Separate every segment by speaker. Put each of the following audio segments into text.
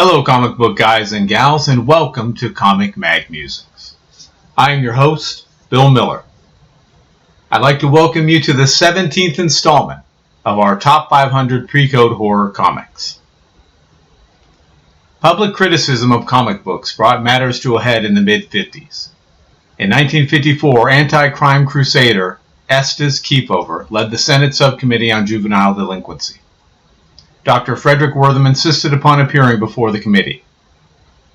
Speaker 1: Hello comic book guys and gals, and welcome to Comic Mag Musings. I am your host, Bill Miller. I'd like to welcome you to the 17th installment of our Top 500 Pre-Code Horror Comics. Public criticism of comic books brought matters to a head in the mid-50s. In 1954, anti-crime crusader Estes Kefauver led the Senate Subcommittee on Juvenile Delinquency. Dr. Frederick Wortham insisted upon appearing before the committee.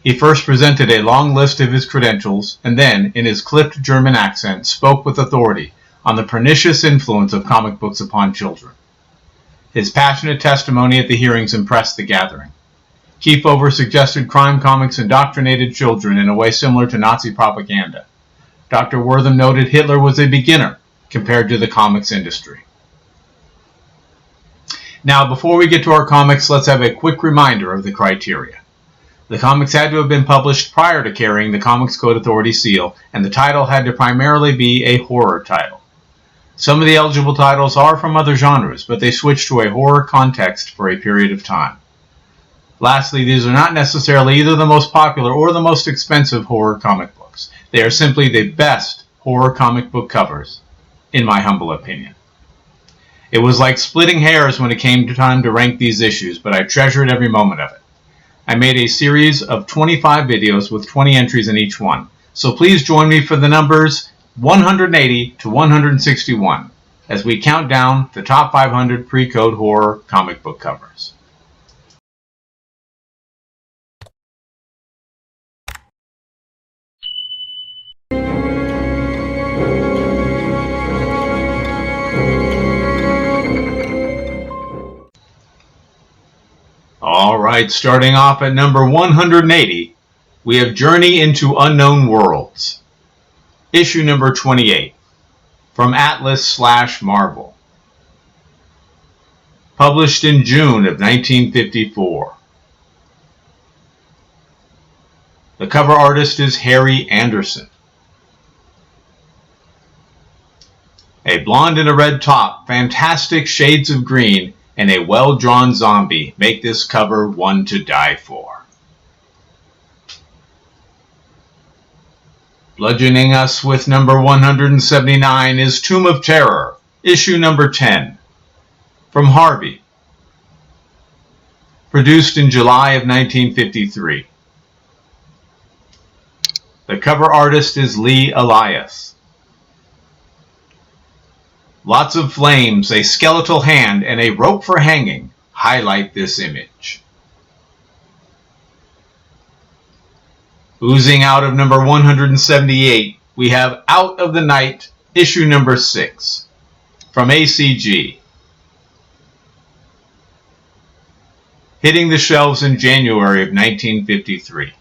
Speaker 1: He first presented a long list of his credentials and then, in his clipped German accent, spoke with authority on the pernicious influence of comic books upon children. His passionate testimony at the hearings impressed the gathering. Kefauver suggested crime comics indoctrinated children in a way similar to Nazi propaganda. Dr. Wortham noted Hitler was a beginner compared to the comics industry. Now, before we get to our comics, let's have a quick reminder of the criteria. The comics had to have been published prior to carrying the Comics Code Authority seal, and the title had to primarily be a horror title. Some of the eligible titles are from other genres, but they switch to a horror context for a period of time. Lastly, these are not necessarily either the most popular or the most expensive horror comic books. They are simply the best horror comic book covers, in my humble opinion. It was like splitting hairs when it came to time to rank these issues, but I treasured every moment of it. I made a series of 25 videos with 20 entries in each one, so please join me for the numbers 180 to 161 as we count down the top 500 pre-code horror comic book covers. Alright, starting off at number 180, we have Journey into Unknown Worlds. Issue number 28, from Atlas/Marvel. Published in June of 1954. The cover artist is Harry Anderson. A blonde in a red top, fantastic shades of green, and a well-drawn zombie make this cover one to die for. Bludgeoning us with number 179 is Tomb of Terror, issue number 10, from Harvey. Produced in July of 1953. The cover artist is Lee Elias. Lots of flames, a skeletal hand, and a rope for hanging highlight this image. Oozing out of number 178, we have Out of the Night, issue number 6, from ACG. Hitting the shelves in January of 1953.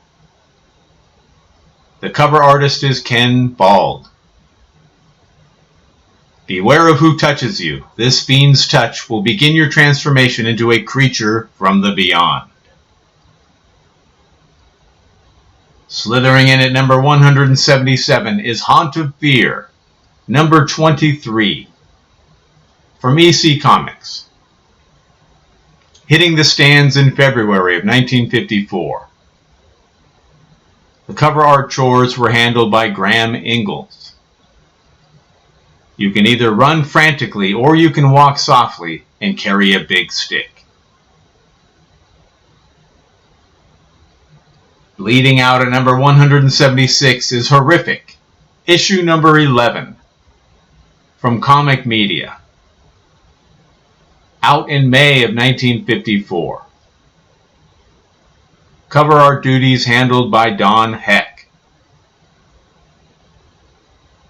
Speaker 1: The cover artist is Ken Bald. Beware of who touches you. This fiend's touch will begin your transformation into a creature from the beyond. Slithering in at number 177 is Haunt of Fear, number 23, from EC Comics. Hitting the stands in February of 1954. The cover art chores were handled by Graham Ingalls. You can either run frantically or you can walk softly and carry a big stick. Bleeding out at number 176 is Horrific, issue number 11, from Comic Media. Out in May of 1954. Cover art duties handled by Don Heck.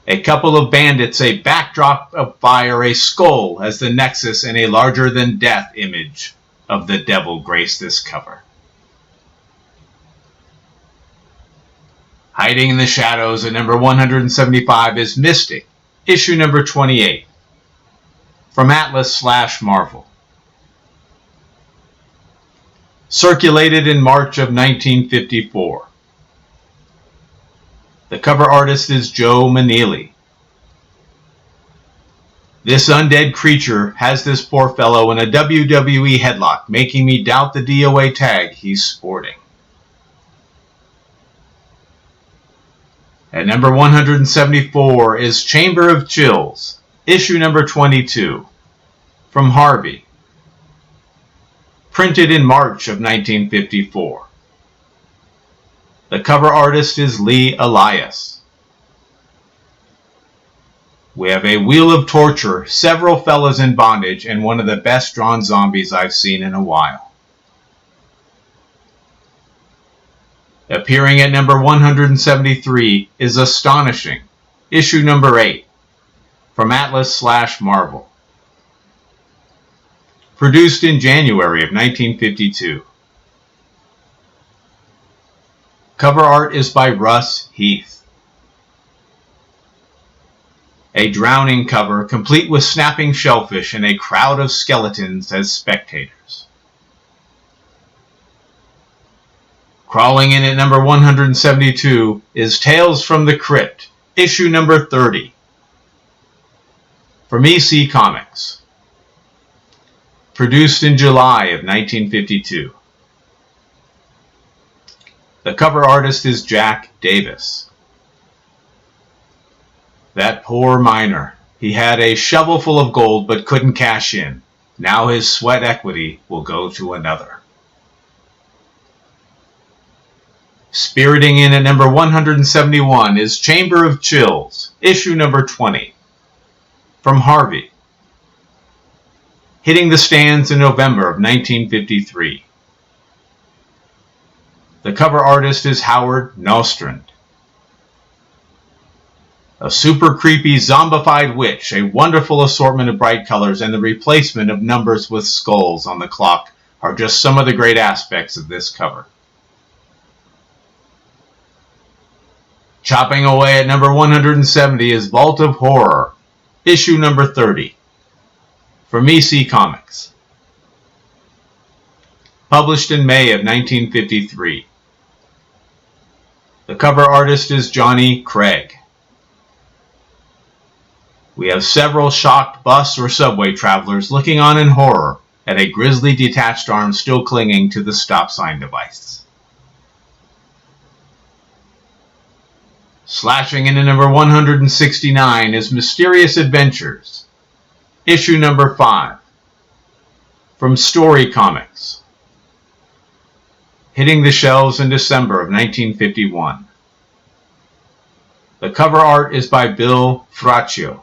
Speaker 1: A couple of bandits, a backdrop of fire, a skull as the nexus, and a larger-than-death image of the devil grace this cover. Hiding in the shadows at number 175 is Mystic, issue number 28, from Atlas/Marvel. Circulated in March of 1954. The cover artist is Joe Maneely. This undead creature has this poor fellow in a WWE headlock, making me doubt the DOA tag he's sporting. At number 174 is Chamber of Chills, issue number 22, from Harvey, printed in March of 1954. The cover artist is Lee Elias. We have a wheel of torture, several fellas in bondage, and one of the best drawn zombies I've seen in a while. Appearing at number 173 is Astonishing, issue number 8, from Atlas/Marvel. Produced in January of 1952. Cover art is by Russ Heath. A drowning cover, complete with snapping shellfish and a crowd of skeletons as spectators. Crawling in at number 172 is Tales from the Crypt, issue number 30, from EC Comics. Produced in July of 1952. The cover artist is Jack Davis. That poor miner. He had a shovel full of gold but couldn't cash in. Now his sweat equity will go to another. Spiriting in at number 171 is Chamber of Chills, issue number 20, from Harvey. Hitting the stands in November of 1953. The cover artist is Howard Nostrand. A super creepy zombified witch, a wonderful assortment of bright colors, and the replacement of numbers with skulls on the clock are just some of the great aspects of this cover. Chopping away at number 170 is Vault of Horror, issue number 30, from EC Comics. Published in May of 1953. The cover artist is Johnny Craig. We have several shocked bus or subway travelers looking on in horror at a grisly detached arm still clinging to the stop sign device. Slashing into number 169 is Mysterious Adventures, issue number 5, from Story Comics. Hitting the shelves in December of 1951. The cover art is by Bill Fraccio.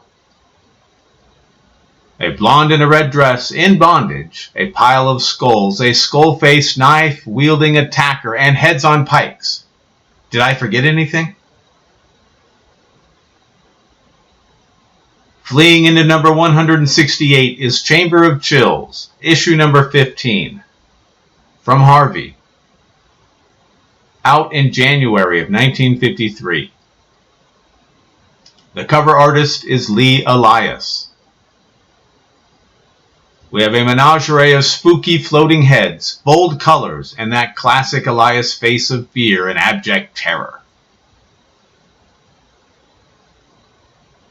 Speaker 1: A blonde in a red dress, in bondage, a pile of skulls, a skull-faced knife-wielding attacker, and heads on pikes. Did I forget anything? Fleeing into number 168 is Chamber of Chills, issue number 15, from Harvey. Out in January of 1953. The cover artist is Lee Elias. We have a menagerie of spooky floating heads, bold colors, and that classic Elias face of fear and abject terror.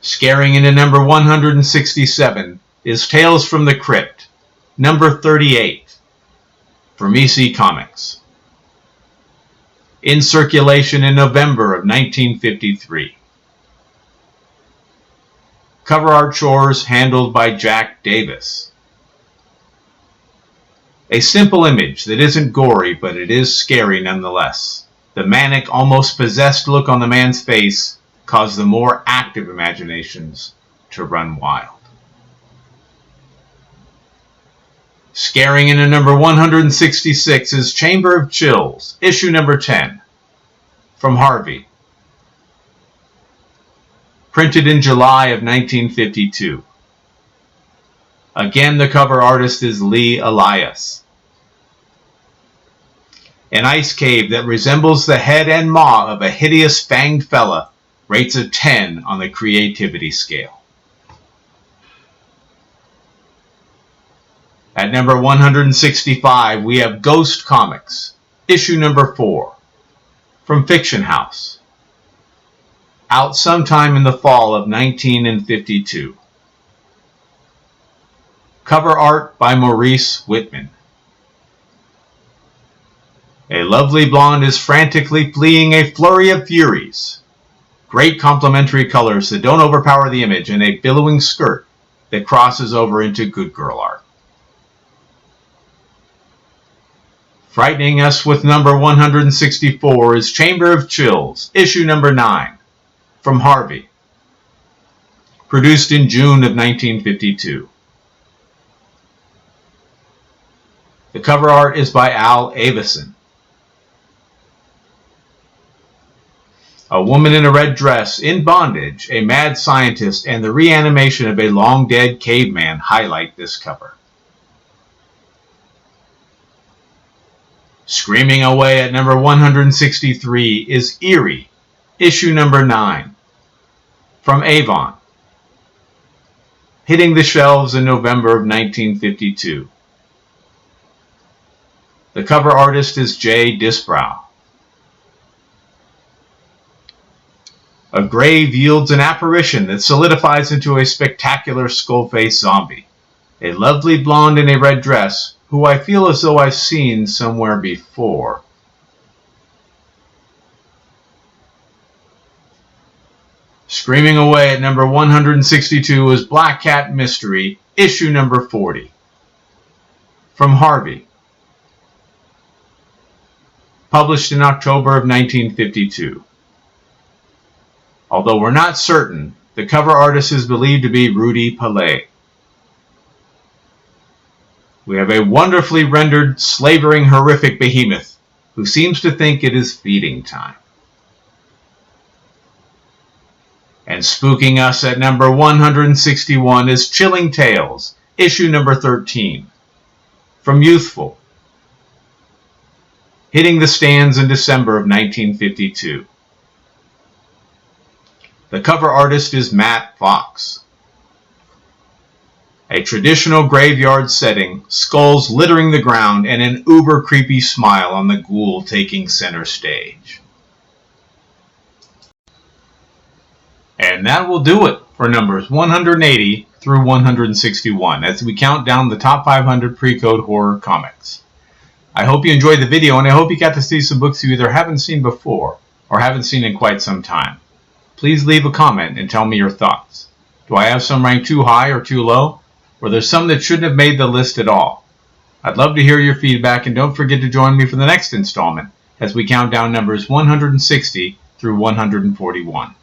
Speaker 1: Scaring into number 167 is Tales from the Crypt, number 38, from EC Comics. In circulation in November of 1953. Cover art chores handled by Jack Davis. A simple image that isn't gory, but it is scary nonetheless. The manic, almost possessed look on the man's face caused the more active imaginations to run wild. Scaring into number 166 is Chamber of Chills, issue number 10, from Harvey. Printed in July of 1952. Again, the cover artist is Lee Elias. An ice cave that resembles the head and maw of a hideous fanged fella rates a 10 on the creativity scale. At number 165, we have Ghost Comics, issue number 4, from Fiction House. Out sometime in the fall of 1952. Cover art by Maurice Whitman. A lovely blonde is frantically fleeing a flurry of furies. Great complementary colors that don't overpower the image, and a billowing skirt that crosses over into good girl art. Frightening us with number 164 is Chamber of Chills, issue number 9, from Harvey, produced in June of 1952. The cover art is by Al Avison. A woman in a red dress, in bondage, a mad scientist, and the reanimation of a long-dead caveman highlight this cover. Screaming away at number 163 is Eerie, issue number 9, from Avon, hitting the shelves in November of 1952. The cover artist is Jay Disbrow. A grave yields an apparition that solidifies into a spectacular skull-faced zombie. A lovely blonde in a red dress, who I feel as though I've seen somewhere before. Screaming away at number 162 is Black Cat Mystery, issue number 40, from Harvey, published in October of 1952. Although we're not certain, the cover artist is believed to be Rudy Palais. We have a wonderfully rendered, slavering, horrific behemoth who seems to think it is feeding time. And spooking us at number 161 is Chilling Tales, issue number 13, from Youthful, hitting the stands in December of 1952. The cover artist is Matt Fox. A traditional graveyard setting, skulls littering the ground, and an uber creepy smile on the ghoul taking center stage. And that will do it for numbers 180 through 161 as we count down the top 500 pre-code horror comics. I hope you enjoyed the video, and I hope you got to see some books you either haven't seen before or haven't seen in quite some time. Please leave a comment and tell me your thoughts. Do I have some ranked too high or too low? Or there's some that shouldn't have made the list at all? I'd love to hear your feedback, and don't forget to join me for the next installment as we count down numbers 160 through 141.